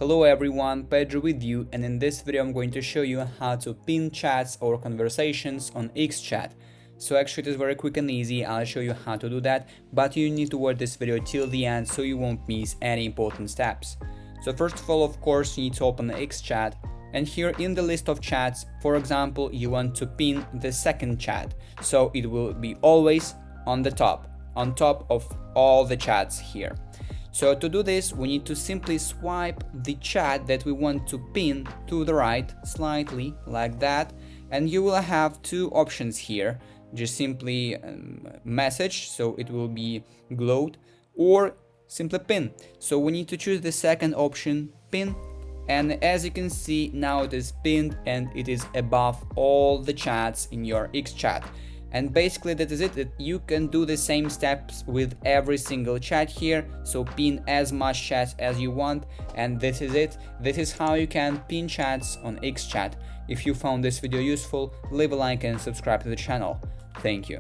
Hello everyone, Pedro with you, and in this video I'm going to show you how to pin chats or conversations on XChat. So actually it is very quick and easy. I'll show you how to do that, but you need to watch this video till the end so you won't miss any important steps. So first of all, of course, you need to open the XChat, and here in the list of chats, for example, you want to pin the second chat, so it will be always on the top, on top of all the chats here. So to do this, we need to simply swipe the chat that we want to pin to the right, slightly like that, and you will have two options here. Just simply message, so it will be glowed, or simply pin. So we need to choose the second option, pin, and as you can see, now it is pinned and it is above all the chats in your XChat. And basically that is it, that you can do the same steps with every single chat here, so pin as much chats as you want, and this is it. This is how you can pin chats on XChat. If you found this video useful, leave a like and subscribe to the channel. Thank you.